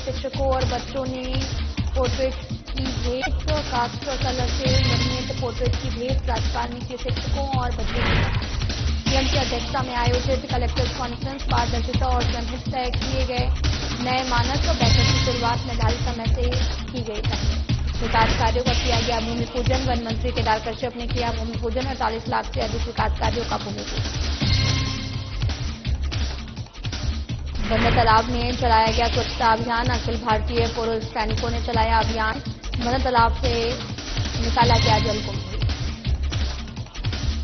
शिक्षकों और बच्चों ने पोर्ट्रेट की भेंट, कास्ट कलर से निर्मित पोर्ट्रेट की भेंट राज्यपाल ने की शिक्षकों और बच्चों को। सीएम की अध्यक्षता में आयोजित कलेक्टर्स कॉन्फ्रेंस, पारदर्शिता और जनहित तय किए गए नए मानक। बैठक की शुरुआत निर्धारित समय से की गई थी। विकास कार्यों का किया गया भूमि पूजन। वन मंत्री केदार कश्यप ने किया भूमि पूजन। 48 लाख से अधिक विकास कार्यों का भूमि पूजन। बंदर तालाब में चलाया गया स्वच्छता अभियान। अखिल भारतीय पुरुष सैनिकों ने चलाया अभियान। बंदर तालाब से निकाला गया जल कुंभ।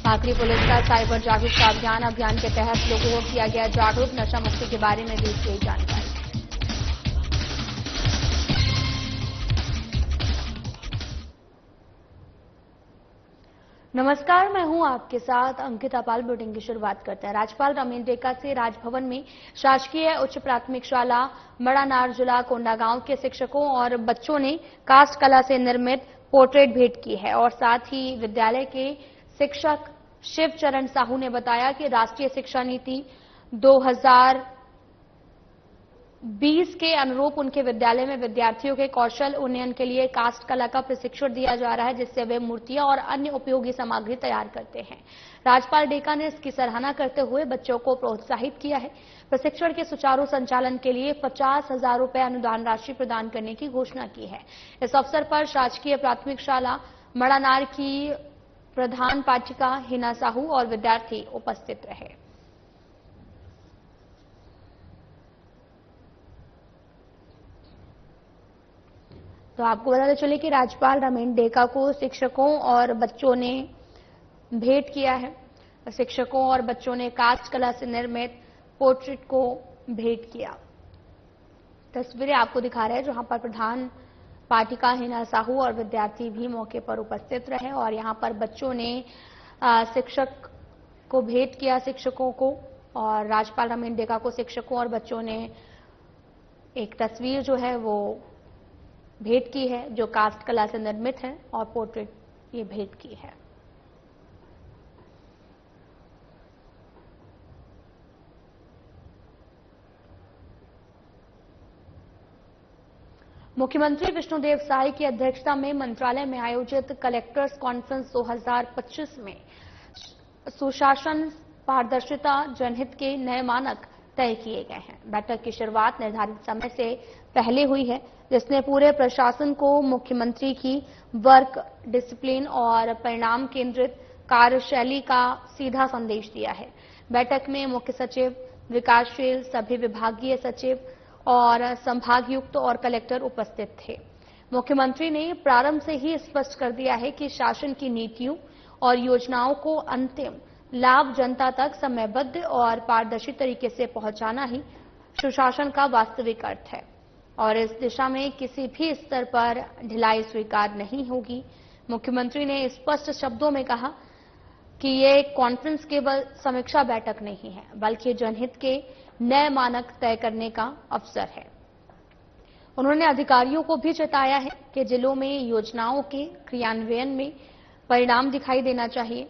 भाकरी पुलिस का साइबर जागरूकता अभियान के तहत लोगों को किया गया जागरूक। नशा मुक्ति के बारे में दी गई जानकारी। नमस्कार, मैं हूं आपके साथ अंकिता पाल। बुलेटिन की शुरुआत करते हैं। राज्यपाल रमेन डेका से राजभवन में शासकीय उच्च प्राथमिक शाला मड़ानार जिला कोंडागांव के शिक्षकों और बच्चों ने कास्ट कला से निर्मित पोर्ट्रेट भेंट की है। और साथ ही विद्यालय के शिक्षक शिवचरण साहू ने बताया कि राष्ट्रीय शिक्षा नीति 2020 के अनुरूप उनके विद्यालय में विद्यार्थियों के कौशल उन्नयन के लिए कास्ट कला का प्रशिक्षण दिया जा रहा है, जिससे वे मूर्तियां और अन्य उपयोगी सामग्री तैयार करते हैं। राज्यपाल डेका ने इसकी सराहना करते हुए बच्चों को प्रोत्साहित किया है। प्रशिक्षण के सुचारू संचालन के लिए 50,000 रुपए अनुदान राशि प्रदान करने की घोषणा की है। इस अवसर पर शासकीय प्राथमिक शाला मड़ानार की प्रधान पाठिका हिना साहू और विद्यार्थी उपस्थित रहे। तो आपको बताते चले कि राज्यपाल रमेन डेका को शिक्षकों और बच्चों ने भेंट किया है। शिक्षकों और बच्चों ने कास्ट कला से निर्मित पोर्ट्रेट को भेंट किया। तस्वीरें आपको दिखा रहे हैं जहां पर प्रधान पाठिका हिना साहू और विद्यार्थी भी मौके पर उपस्थित रहे और यहां पर बच्चों ने शिक्षक को भेंट किया, शिक्षकों को, और राज्यपाल रमेन डेका को शिक्षकों और बच्चों ने एक तस्वीर जो है वो भेंट की है जो कास्ट कला से निर्मित है और पोर्ट्रेट ये भेंट की है। मुख्यमंत्री विष्णुदेव साय की अध्यक्षता में मंत्रालय में आयोजित कलेक्टर्स कॉन्फ्रेंस 2025 में सुशासन, पारदर्शिता, जनहित के नए मानक तय किए गए हैं। बैठक की शुरुआत निर्धारित समय से पहले हुई है, जिसने पूरे प्रशासन को मुख्यमंत्री की वर्क डिसिप्लिन और परिणाम केंद्रित कार्यशैली का सीधा संदेश दिया है। बैठक में मुख्य सचिव, विकासशील, सभी विभागीय सचिव और संभागयुक्त और कलेक्टर उपस्थित थे। मुख्यमंत्री ने प्रारंभ से ही स्पष्ट कर दिया है कि शासन की नीतियों और योजनाओं को अंतिम लाभ जनता तक समयबद्ध और पारदर्शी तरीके से पहुंचाना ही सुशासन का वास्तविक अर्थ है और इस दिशा में किसी भी स्तर पर ढिलाई स्वीकार नहीं होगी। मुख्यमंत्री ने स्पष्ट शब्दों में कहा कि ये कॉन्फ्रेंस केवल समीक्षा बैठक नहीं है, बल्कि जनहित के नए मानक तय करने का अवसर है। उन्होंने अधिकारियों को भी चेताया है कि जिलों में योजनाओं के क्रियान्वयन में परिणाम दिखाई देना चाहिए,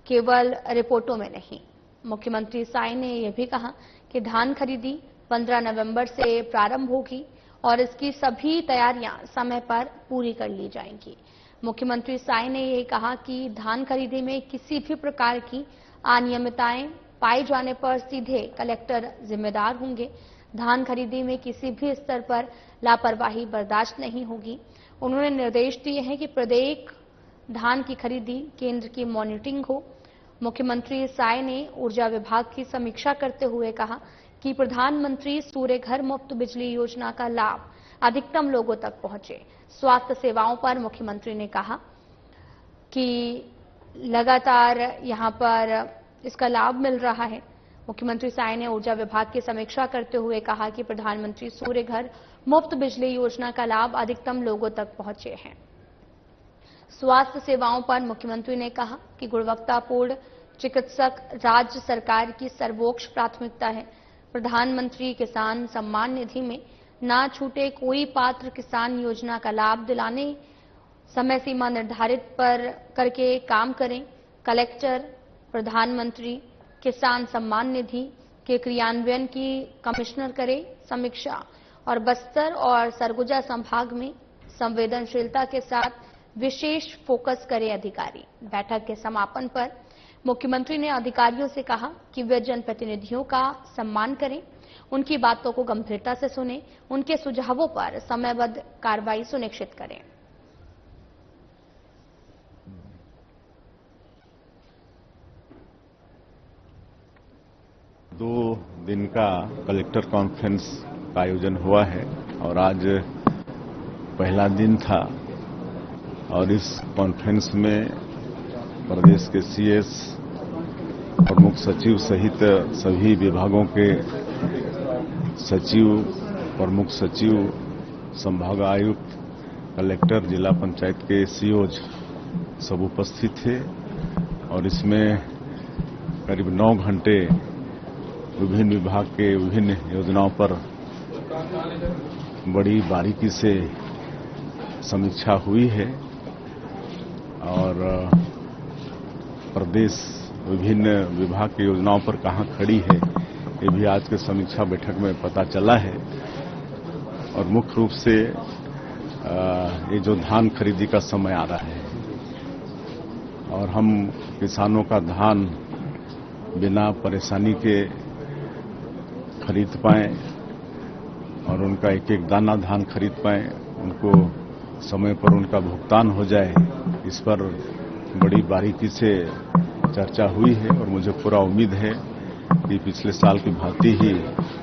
केवल रिपोर्टों में नहीं। मुख्यमंत्री साय ने यह भी कहा कि धान खरीदी 15 नवंबर से प्रारंभ होगी और इसकी सभी तैयारियां समय पर पूरी कर ली जाएंगी। मुख्यमंत्री साय ने यह कहा कि धान खरीदी में किसी भी प्रकार की अनियमितताएं पाए जाने पर सीधे कलेक्टर जिम्मेदार होंगे। धान खरीदी में किसी भी स्तर पर लापरवाही बर्दाश्त नहीं होगी। उन्होंने निर्देश दिए हैं कि प्रत्येक धान की खरीदी केंद्र की मॉनिटरिंग हो। मुख्यमंत्री साय ने ऊर्जा विभाग की समीक्षा करते हुए कहा कि प्रधानमंत्री सूर्य घर मुफ्त बिजली योजना का लाभ अधिकतम लोगों तक पहुंचे। स्वास्थ्य सेवाओं पर मुख्यमंत्री ने कहा कि लगातार यहां पर इसका लाभ मिल रहा है। मुख्यमंत्री साय ने ऊर्जा विभाग की समीक्षा करते हुए कहा कि प्रधानमंत्री सूर्य घर मुफ्त बिजली योजना का लाभ अधिकतम लोगों तक पहुंचे हैं। स्वास्थ्य सेवाओं पर मुख्यमंत्री ने कहा कि गुणवत्तापूर्ण चिकित्सक राज्य सरकार की सर्वोच्च प्राथमिकता है। प्रधानमंत्री किसान सम्मान निधि में ना छूटे कोई पात्र किसान योजना का लाभ दिलाने समय सीमा निर्धारित पर करके काम करें। कलेक्टर प्रधानमंत्री किसान सम्मान निधि के क्रियान्वयन की कमिश्नर करे समीक्षा और बस्तर और सरगुजा संभाग में संवेदनशीलता के साथ विशेष फोकस करें अधिकारी। बैठक के समापन पर मुख्यमंत्री ने अधिकारियों से कहा कि वे जनप्रतिनिधियों का सम्मान करें, उनकी बातों को गंभीरता से सुनें, उनके सुझावों पर समयबद्ध कार्रवाई सुनिश्चित करें। दो दिन का कलेक्टर कॉन्फ्रेंस का आयोजन हुआ है और आज पहला दिन था और इस कॉन्फ्रेंस में प्रदेश के सीएस, प्रमुख सचिव सहित सभी विभागों के सचिव, प्रमुख सचिव, संभाग आयुक्त, कलेक्टर, जिला पंचायत के सीओज सब उपस्थित थे और इसमें करीब 9 घंटे विभिन्न विभाग के विभिन्न योजनाओं पर बड़ी बारीकी से समीक्षा हुई है और प्रदेश विभिन्न विभाग की योजनाओं पर कहां खड़ी है ये भी आज के समीक्षा बैठक में पता चला है। और मुख्य रूप से ये जो धान खरीदी का समय आ रहा है और हम किसानों का धान बिना परेशानी के खरीद पाएं और उनका एक एक दाना धान खरीद पाएं, उनको समय पर उनका भुगतान हो जाए, इस पर बड़ी बारीकी से चर्चा हुई है और मुझे पूरा उम्मीद है कि पिछले साल की भांति ही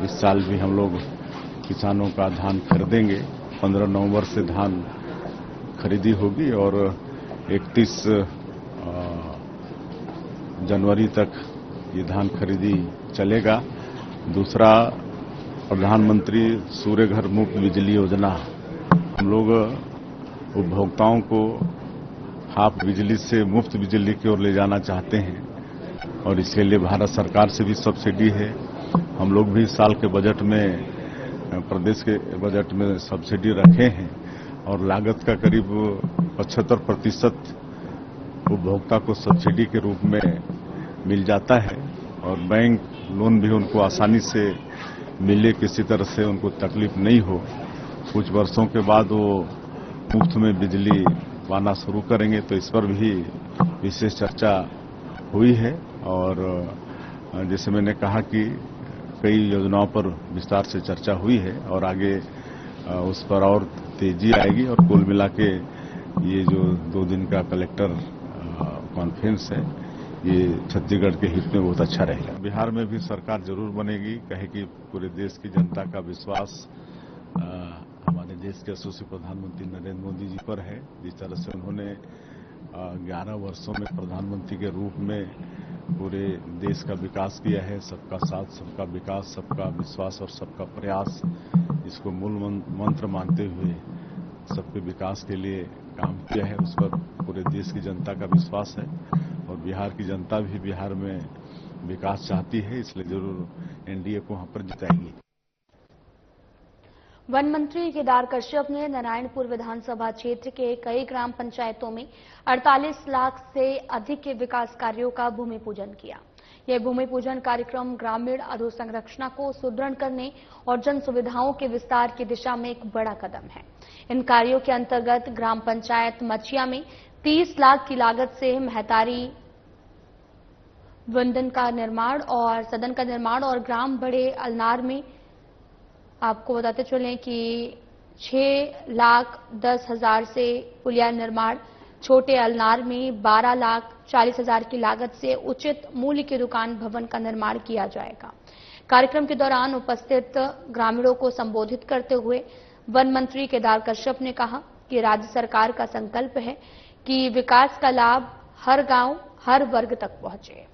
इस साल भी हम लोग किसानों का धान खरीदेंगे। 15 नवंबर से धान खरीदी होगी और 31 जनवरी तक ये धान खरीदी चलेगा। दूसरा, प्रधानमंत्री सूर्य घर मुफ्त बिजली योजना, हम लोग उपभोक्ताओं को हाफ बिजली से मुफ्त बिजली की ओर ले जाना चाहते हैं और इसके लिए भारत सरकार से भी सब्सिडी है। हम लोग भी साल के बजट में, प्रदेश के बजट में सब्सिडी रखे हैं और लागत का करीब 75% उपभोक्ता को सब्सिडी के रूप में मिल जाता है और बैंक लोन भी उनको आसानी से मिले, किसी तरह से उनको तकलीफ नहीं हो। कुछ वर्षों के बाद वो मुफ्त में बिजली पाना शुरू करेंगे, तो इस पर भी विशेष चर्चा हुई है और जैसे मैंने कहा कि कई योजनाओं पर विस्तार से चर्चा हुई है और आगे उस पर और तेजी आएगी और कुल मिला के ये जो 2 दिन का कलेक्टर कॉन्फ्रेंस है ये छत्तीसगढ़ के हित में बहुत अच्छा रहेगा। बिहार में भी सरकार जरूर बनेगी, कहे कि पूरे देश की जनता का विश्वास हमारे देश के यशस्वी प्रधानमंत्री नरेंद्र मोदी जी पर है। जिस तरह से उन्होंने 11 वर्षों में प्रधानमंत्री के रूप में पूरे देश का विकास किया है, सबका साथ, सबका विकास, सबका विश्वास और सबका प्रयास, इसको मूल मंत्र मानते हुए सबके विकास के लिए काम किया है, उस पर पूरे देश की जनता का विश्वास है और बिहार की जनता भी बिहार में विकास चाहती है, इसलिए जरूर एनडीए को वहां पर जिताएगी। वन मंत्री केदार कश्यप ने नारायणपुर विधानसभा क्षेत्र के कई ग्राम पंचायतों में 48 लाख से अधिक के विकास कार्यों का भूमि पूजन किया। यह भूमि पूजन कार्यक्रम ग्रामीण अधोसंरचना को सुदृढ़ करने और जन सुविधाओं के विस्तार की दिशा में एक बड़ा कदम है। इन कार्यों के अंतर्गत ग्राम पंचायत मछिया में 30 लाख की लागत से महतारी वंदन का निर्माण और सदन का निर्माण और ग्राम बड़े अलनार में आपको बताते चलें कि 6,10,000 से पुलिया निर्माण, छोटे अलनार में 12,40,000 की लागत से उचित मूल्य की दुकान भवन का निर्माण किया जाएगा। कार्यक्रम के दौरान उपस्थित ग्रामीणों को संबोधित करते हुए वन मंत्री केदार कश्यप ने कहा कि राज्य सरकार का संकल्प है कि विकास का लाभ हर गांव, हर वर्ग तक पहुंचे।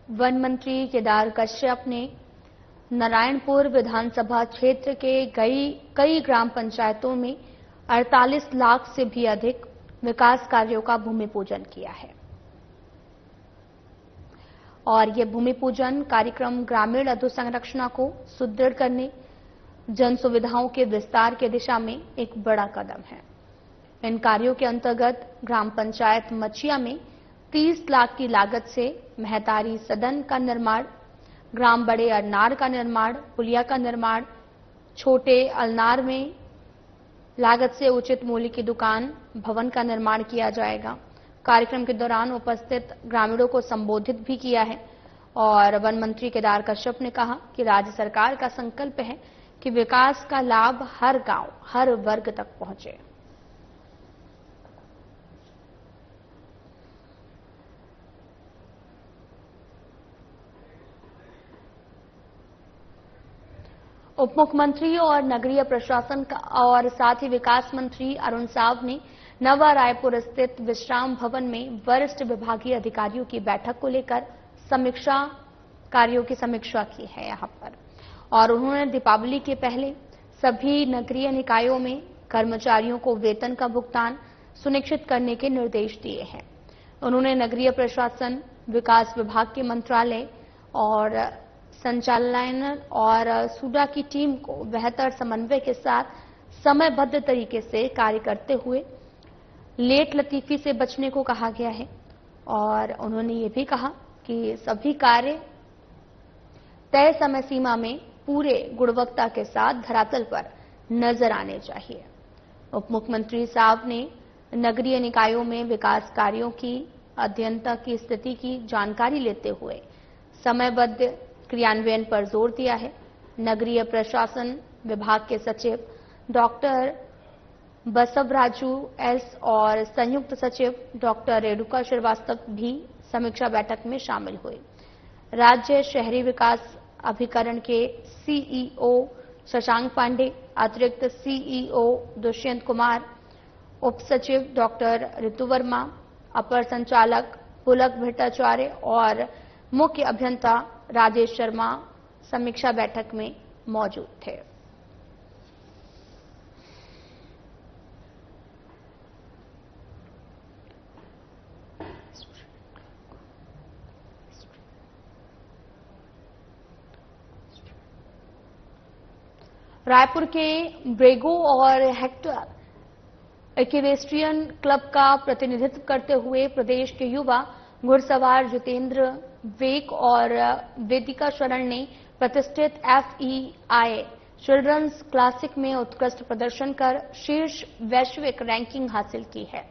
वन मंत्री केदार कश्यप ने नारायणपुर विधानसभा क्षेत्र के कई ग्राम पंचायतों में 48 लाख से भी अधिक विकास कार्यों का भूमि पूजन किया है और यह भूमि पूजन कार्यक्रम ग्रामीण अधोसंरचना को सुदृढ़ करने, जन सुविधाओं के विस्तार की दिशा में एक बड़ा कदम है। इन कार्यों के अंतर्गत ग्राम पंचायत मछिया में 30 लाख की लागत से महतारी सदन का निर्माण, ग्राम बड़े अरनार का निर्माण, पुलिया का निर्माण, छोटे अलनार में लागत से उचित मूल्य की दुकान भवन का निर्माण किया जाएगा। कार्यक्रम के दौरान उपस्थित ग्रामीणों को संबोधित भी किया है और वन मंत्री केदार कश्यप ने कहा कि राज्य सरकार का संकल्प है कि विकास का लाभ हर गांव, हर वर्ग तक पहुंचे। उप मुख्यमंत्री और नगरीय प्रशासन और साथ ही विकास मंत्री अरुण साव ने नवा रायपुर स्थित विश्राम भवन में वरिष्ठ विभागीय अधिकारियों की बैठक को लेकर कार्यों की समीक्षा की है यहां पर, और उन्होंने दीपावली के पहले सभी नगरीय निकायों में कर्मचारियों को वेतन का भुगतान सुनिश्चित करने के निर्देश दिए हैं। उन्होंने नगरीय प्रशासन, विकास विभाग के मंत्रालय और संचालनालय और सूडा की टीम को बेहतर समन्वय के साथ समयबद्ध तरीके से कार्य करते हुए लेट लतीफी से बचने को कहा गया है और उन्होंने ये भी कहा कि सभी कार्य तय समय सीमा में पूरे गुणवत्ता के साथ धरातल पर नजर आने चाहिए। उप मुख्यमंत्री साहब ने नगरीय निकायों में विकास कार्यों की अध्ययनता की स्थिति की जानकारी लेते हुए समयबद्ध क्रियान्वयन पर जोर दिया है। नगरीय प्रशासन विभाग के सचिव डॉक्टर बसवराजू एस और संयुक्त सचिव डॉक्टर रेणुका श्रीवास्तव भी समीक्षा बैठक में शामिल हुए। राज्य शहरी विकास अभिकरण के सीईओ शशांक पांडे, अतिरिक्त सीईओ दुष्यंत कुमार, उप सचिव डॉक्टर ऋतु वर्मा, अपर संचालक पुलक भट्टाचार्य और मुख्य अभियंता राजेश शर्मा समीक्षा बैठक में मौजूद थे। रायपुर के ब्रेगो और हेक्टर इक्वेस्ट्रियन क्लब का प्रतिनिधित्व करते हुए प्रदेश के युवा घुड़सवार जितेंद्र वेक और वेदिका शरण ने प्रतिष्ठित FEI चिल्ड्रंस क्लासिक में उत्कृष्ट प्रदर्शन कर शीर्ष वैश्विक रैंकिंग हासिल की है।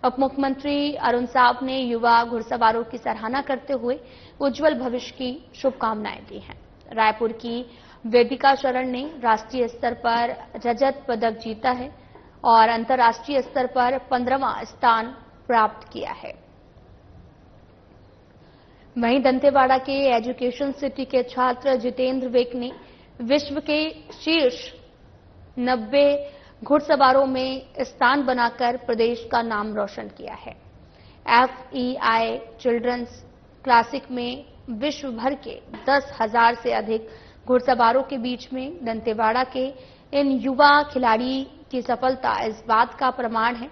उप मुख्यमंत्री अरुण साव ने युवा घुड़सवारों की सराहना करते हुए उज्जवल भविष्य की शुभकामनाएं दी हैं। रायपुर की वेदिका शरण ने राष्ट्रीय स्तर पर रजत पदक जीता है और अंतर्राष्ट्रीय स्तर पर 15वां स्थान प्राप्त किया है। वहीं दंतेवाड़ा के एजुकेशन सिटी के छात्र जितेंद्र वेक ने विश्व के शीर्ष 90 घुड़सवारों में स्थान बनाकर प्रदेश का नाम रोशन किया है। FEI चिल्ड्रंस क्लासिक में विश्व भर के 10,000 से अधिक घुड़सवारों के बीच में दंतेवाड़ा के इन युवा खिलाड़ी की सफलता इस बात का प्रमाण है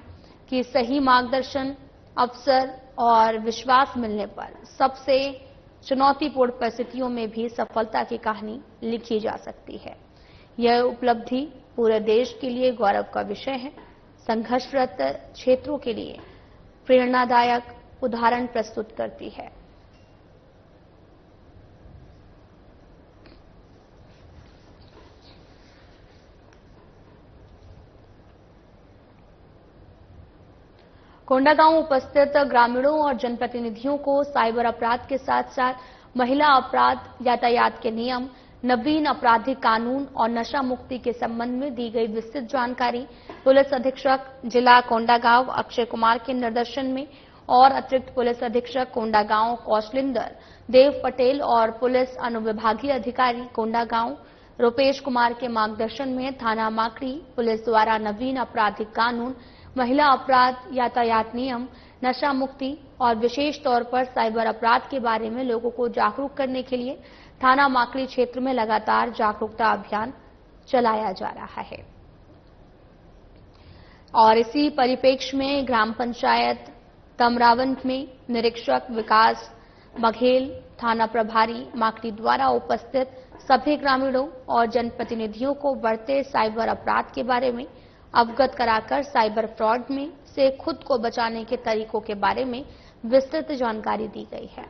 कि सही मार्गदर्शन, अवसर और विश्वास मिलने पर सबसे चुनौतीपूर्ण परिस्थितियों में भी सफलता की कहानी लिखी जा सकती है। यह उपलब्धि पूरे देश के लिए गौरव का विषय है। संघर्षरत क्षेत्रों के लिए प्रेरणादायक उदाहरण प्रस्तुत करती है। कोंडागांव उपस्थित ग्रामीणों और जनप्रतिनिधियों को साइबर अपराध के साथ साथ महिला अपराध, यातायात के नियम, नवीन आपराधिक कानून और नशा मुक्ति के संबंध में दी गई विस्तृत जानकारी पुलिस अधीक्षक जिला कोंडागांव अक्षय कुमार के निर्देशन में और अतिरिक्त पुलिस अधीक्षक कोंडागांव कौशलिंदर देव पटेल और पुलिस अनुविभागीय अधिकारी कोंडागांव रूपेश कुमार के मार्गदर्शन में थाना माकड़ी पुलिस द्वारा नवीन आपराधिक कानून, महिला अपराध, यातायात नियम, नशा मुक्ति और विशेष तौर पर साइबर अपराध के बारे में लोगों को जागरूक करने के लिए थाना माकड़ी क्षेत्र में लगातार जागरूकता अभियान चलाया जा रहा है। और इसी परिप्रेक्ष्य में ग्राम पंचायत तमरावन में निरीक्षक विकास बघेल, थाना प्रभारी माकड़ी द्वारा उपस्थित सभी ग्रामीणों और जनप्रतिनिधियों को बढ़ते साइबर अपराध के बारे में अवगत कराकर साइबर फ्रॉड में से खुद को बचाने के तरीकों के बारे में विस्तृत जानकारी दी गई है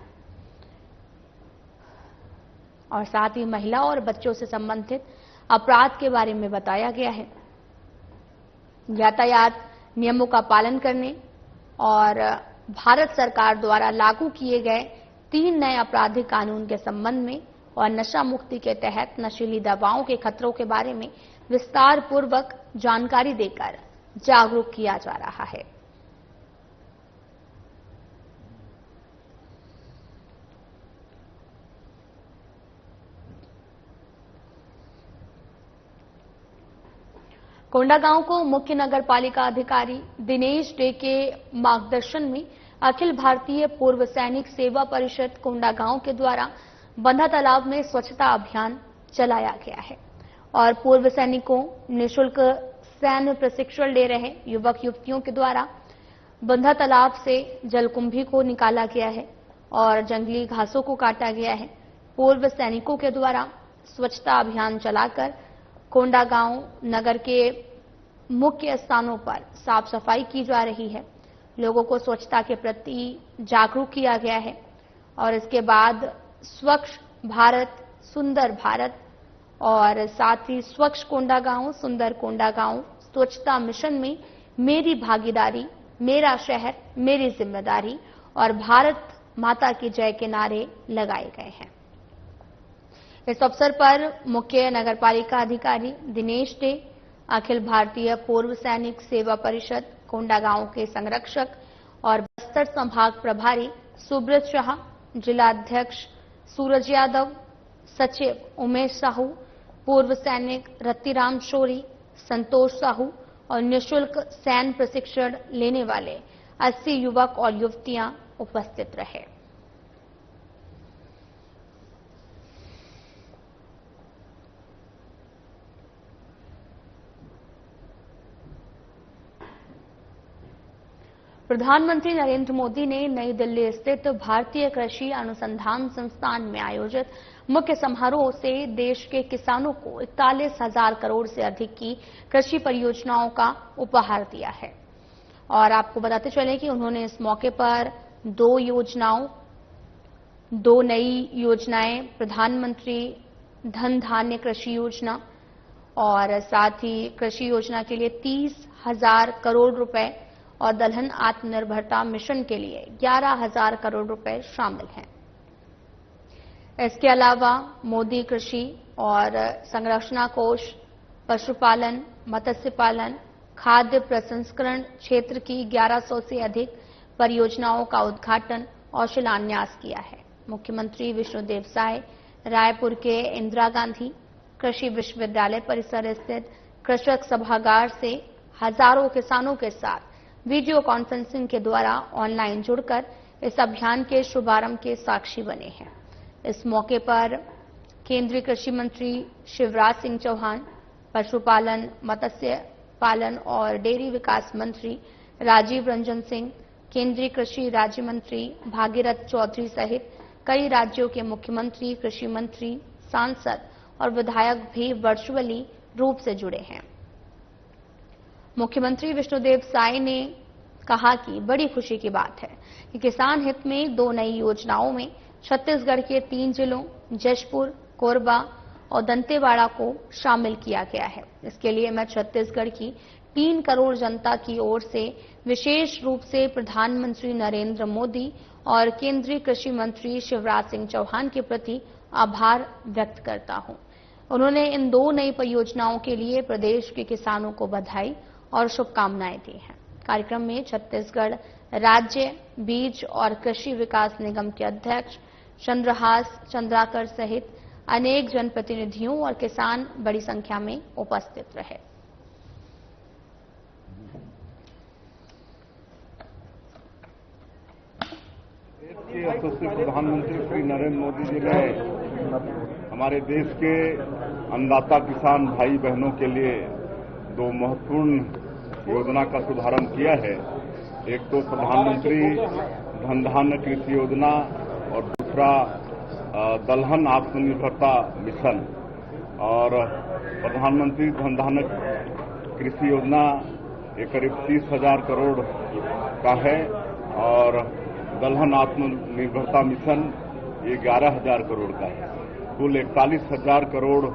और साथ ही महिला और बच्चों से संबंधित अपराध के बारे में बताया गया है। यातायात नियमों का पालन करने और भारत सरकार द्वारा लागू किए गए 3 नए आपराधिक कानून के संबंध में और नशा मुक्ति के तहत नशीली दवाओं के खतरों के बारे में विस्तार पूर्वक जानकारी देकर जागरूक किया जा रहा है। कोंडागांव को मुख्य नगर पालिका अधिकारी दिनेश डे के मार्गदर्शन में अखिल भारतीय पूर्व सैनिक सेवा परिषद कोंडागांव के द्वारा बंधा तालाब में स्वच्छता अभियान चलाया गया है और पूर्व सैनिकों निःशुल्क सैन्य प्रशिक्षण ले रहे युवक युवतियों के द्वारा बंधा तालाब से जलकुंभी को निकाला गया है और जंगली घासों को काटा गया है। पूर्व सैनिकों के द्वारा स्वच्छता अभियान चलाकर कोंडागांव नगर के मुख्य स्थानों पर साफ सफाई की जा रही है। लोगों को स्वच्छता के प्रति जागरूक किया गया है और इसके बाद स्वच्छ भारत सुंदर भारत और साथ ही स्वच्छ कोंडागांव सुंदर कोंडागांव स्वच्छता मिशन में मेरी भागीदारी, मेरा शहर, मेरी जिम्मेदारी और भारत माता की जय के नारे लगाए गए हैं। इस अवसर पर मुख्य नगरपालिका अधिकारी दिनेश डे, अखिल भारतीय पूर्व सैनिक सेवा परिषद कोंडागांव के संरक्षक और बस्तर संभाग प्रभारी सुब्रत शाह, जिला अध्यक्ष सूरज यादव, सचिव उमेश साहू, पूर्व सैनिक रत्तीराम शोरी, संतोष साहू और निःशुल्क सैन्य प्रशिक्षण लेने वाले 80 युवक और युवतियां उपस्थित रहे। प्रधानमंत्री नरेंद्र मोदी ने नई दिल्ली स्थित भारतीय कृषि अनुसंधान संस्थान में आयोजित मुख्य समारोह से देश के किसानों को 41,000 करोड़ से अधिक की कृषि परियोजनाओं का उपहार दिया है। और आपको बताते चले कि उन्होंने इस मौके पर दो नई योजनाएं, प्रधानमंत्री धन धान्य कृषि योजना और साथ ही कृषि योजना के लिए 30,000 करोड़ रुपए और दलहन आत्मनिर्भरता मिशन के लिए 11,000 करोड़ रुपए शामिल हैं। इसके अलावा मोदी कृषि और संरचना कोष, पशुपालन, मत्स्य पालन, खाद्य प्रसंस्करण क्षेत्र की 1100 से अधिक परियोजनाओं का उद्घाटन और शिलान्यास किया है। मुख्यमंत्री विष्णुदेव साय रायपुर के इंदिरा गांधी कृषि विश्वविद्यालय परिसर स्थित कृषक सभागार से हजारों किसानों के साथ वीडियो कॉन्फ्रेंसिंग के द्वारा ऑनलाइन जुड़कर इस अभियान के शुभारंभ के साक्षी बने हैं। इस मौके पर केंद्रीय कृषि मंत्री शिवराज सिंह चौहान, पशुपालन, मत्स्य पालन और डेयरी विकास मंत्री राजीव रंजन सिंह, केंद्रीय कृषि राज्य मंत्री भागीरथ चौधरी सहित कई राज्यों के मुख्यमंत्री, कृषि मंत्री, सांसद और विधायक भी वर्चुअली रूप से जुड़े हैं। मुख्यमंत्री विष्णुदेव साय ने कहा कि बड़ी खुशी की बात है कि किसान हित में 2 नई योजनाओं में छत्तीसगढ़ के 3 जिलों जशपुर, कोरबा और दंतेवाड़ा को शामिल किया गया है। इसके लिए मैं छत्तीसगढ़ की 3 करोड़ जनता की ओर से विशेष रूप से प्रधानमंत्री नरेंद्र मोदी और केंद्रीय कृषि मंत्री शिवराज सिंह चौहान के प्रति आभार व्यक्त करता हूं। उन्होंने इन 2 नई परियोजनाओं के लिए प्रदेश के किसानों को बधाई और शुभकामनाएं दी हैं। कार्यक्रम में छत्तीसगढ़ राज्य बीज और कृषि विकास निगम के अध्यक्ष चंद्रहास चंद्राकर सहित अनेक जनप्रतिनिधियों और किसान बड़ी संख्या में उपस्थित रहे। यशस्वी प्रधानमंत्री श्री नरेंद्र मोदी जी ने हमारे देश के अन्नदाता किसान भाई बहनों के लिए 2 महत्वपूर्ण योजना का शुभारंभ किया है। एक तो प्रधानमंत्री धन धान्य कृषि योजना और दूसरा दलहन आत्मनिर्भरता मिशन। और प्रधानमंत्री धन धान्य कृषि योजना ये करीब 30,000 करोड़ का है और दलहन आत्मनिर्भरता मिशन ये 11,000 करोड़ का है। कुल 41,000 करोड़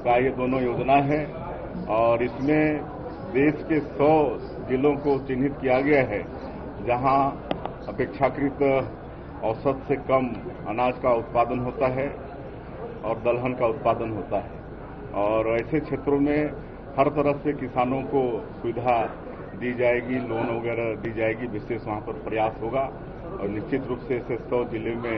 का ये दोनों योजना है और इसमें देश के 100 जिलों को चिन्हित किया गया है जहां अपेक्षाकृत औसत से कम अनाज का उत्पादन होता है और दलहन का उत्पादन होता है और ऐसे क्षेत्रों में हर तरह से किसानों को सुविधा दी जाएगी, लोन वगैरह दी जाएगी, विशेष वहां पर प्रयास होगा और निश्चित रूप से ऐसे 100 जिले में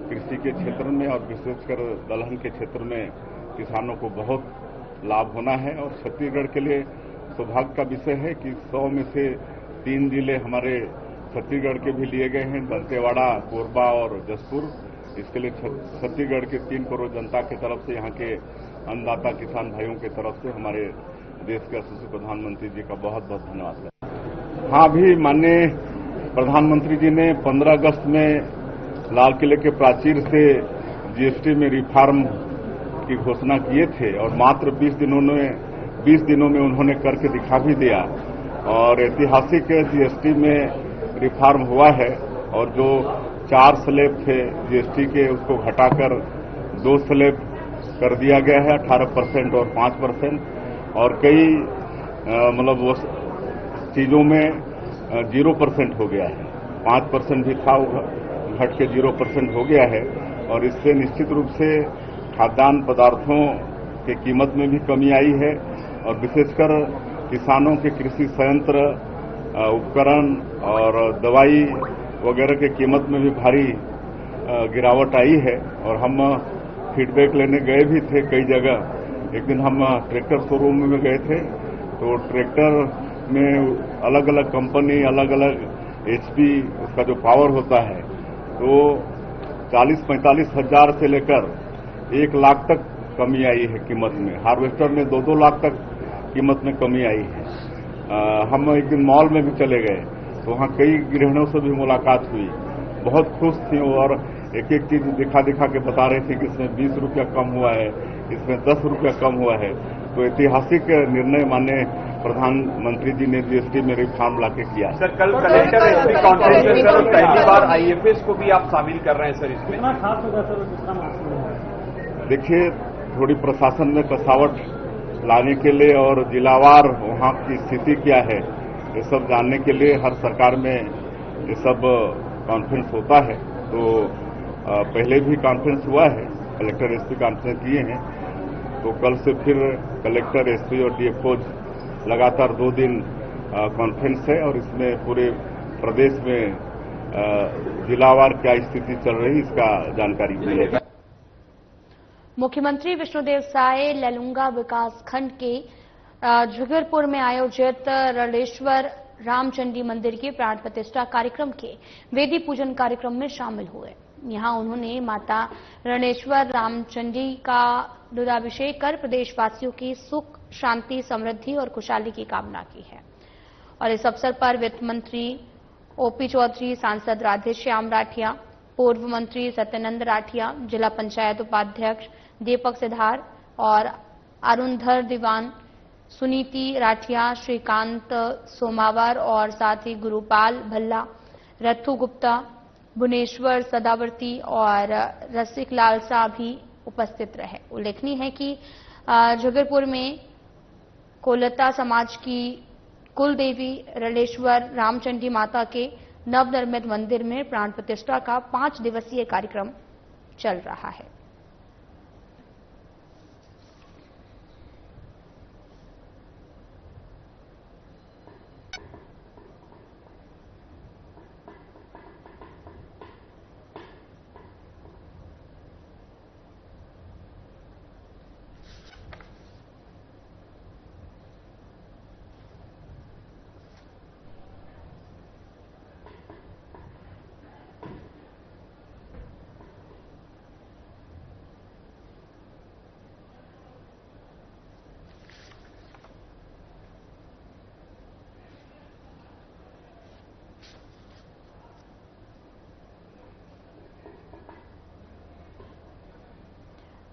कृषि के क्षेत्र में और विशेषकर दलहन के क्षेत्र में किसानों को बहुत लाभ होना है और छत्तीसगढ़ के लिए सौभाग्य का विषय है कि 100 में से 3 जिले हमारे छत्तीसगढ़ के भी लिए गए हैं, दंतेवाड़ा, कोरबा और जसपुर। इसके लिए छत्तीसगढ़ के 3 करोड़ जनता की तरफ से, यहाँ के अन्नदाता किसान भाइयों की तरफ से हमारे देश के यशस्वी प्रधानमंत्री जी का बहुत बहुत धन्यवाद है। हाँ, अभी माननीय प्रधानमंत्री जी ने 15 अगस्त में लाल किले के प्राचीर से जीएसटी में रिफॉर्म की घोषणा किए थे और मात्र 20 दिनों में उन्होंने करके दिखा भी दिया और ऐतिहासिक जीएसटी में रिफॉर्म हुआ है और जो 4 स्लैब थे जीएसटी के उसको घटाकर 2 स्लैब कर दिया गया है, 18% और 5% और कई मतलब वो चीजों में 0% हो गया है। 5% भी था, वो घट के 0% हो गया है और इससे निश्चित रूप से खाद्यान्न पदार्थों की कीमत में भी कमी आई है और विशेषकर किसानों के कृषि संयंत्र, उपकरण और दवाई वगैरह की कीमत में भी भारी गिरावट आई है और हम फीडबैक लेने गए भी थे कई जगह। एक दिन हम ट्रैक्टर शोरूम में गए थे तो ट्रैक्टर में अलग अलग कंपनी, अलग अलग एचपी उसका जो पावर होता है तो 40-45 हजार से लेकर 1 लाख तक कमी आई है कीमत में। हार्वेस्टर में 2-2 लाख तक कीमत में कमी आई है। हम एक दिन मॉल में भी चले गए तो वहाँ कई गृहिणियों से भी मुलाकात हुई, बहुत खुश थी और एक एक चीज दिखा के बता रहे थे कि इसमें 20 रुपया कम हुआ है, इसमें 10 रुपया कम हुआ है। तो ऐतिहासिक निर्णय माननीय प्रधानमंत्री जी ने जीएसटी में रिफॉर्म लाके किया। सर, कल कलेक्टर एसपी कॉन्फ्रेंस में सर पहली बार आईएफएस को भी आप शामिल कर रहे हैं सर, इसमें कितना खास होगा सर? देखिए, थोड़ी प्रशासन में कसावट लाने के लिए और जिलावार वहाँ की स्थिति क्या है ये सब जानने के लिए हर सरकार में ये सब कॉन्फ्रेंस होता है। तो पहले भी कॉन्फ्रेंस हुआ है, कलेक्टर एसपी कॉन्फ्रेंस किए हैं, तो कल से फिर कलेक्टर, एसपी और डीएफओज लगातार 2 दिन कॉन्फ्रेंस है और इसमें पूरे प्रदेश में जिलावार क्या स्थिति चल रही इसका जानकारी मिलेगा। मुख्यमंत्री विष्णुदेव साय ललुंगा विकासखंड के झुगरपुर में आयोजित रलेश्वर रामचंडी मंदिर के प्राण प्रतिष्ठा कार्यक्रम के वेदी पूजन कार्यक्रम में शामिल हुए। यहां उन्होंने माता रणेश्वर रामचंडी का दुधाभिषेक कर प्रदेशवासियों की सुख, शांति, समृद्धि और खुशहाली की कामना की है। और इस अवसर पर वित्त मंत्री ओपी चौधरी, सांसद राधेश्याम राठिया, पूर्व मंत्री सत्यानंद राठिया, जिला पंचायत उपाध्यक्ष दीपक सिधार और अरुणधर दीवान, सुनीति राठिया, श्रीकांत सोमावर और साथ ही गुरुपाल भल्ला, रथु गुप्ता, भुवनेश्वर सदावर्ती और रसिक लाल शाह भी उपस्थित रहे। उल्लेखनीय है कि झुगरपुर में कोलता समाज की कुलदेवी रलेश्वर रामचंडी माता के नवनिर्मित मंदिर में प्राण प्रतिष्ठा का 5 दिवसीय कार्यक्रम चल रहा है।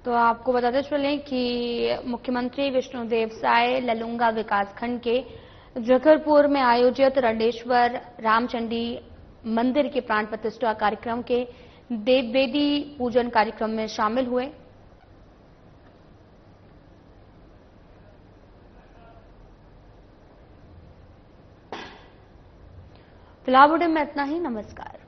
तो आपको बताते चलें कि मुख्यमंत्री विष्णुदेव साय ललुंगा विकासखंड के जगरपुर में आयोजित रंडेश्वर रामचंडी मंदिर के प्राण प्रतिष्ठा कार्यक्रम के देववेदी पूजन कार्यक्रम में शामिल हुए। फिलहाल बुलेटिन में इतना ही। नमस्कार।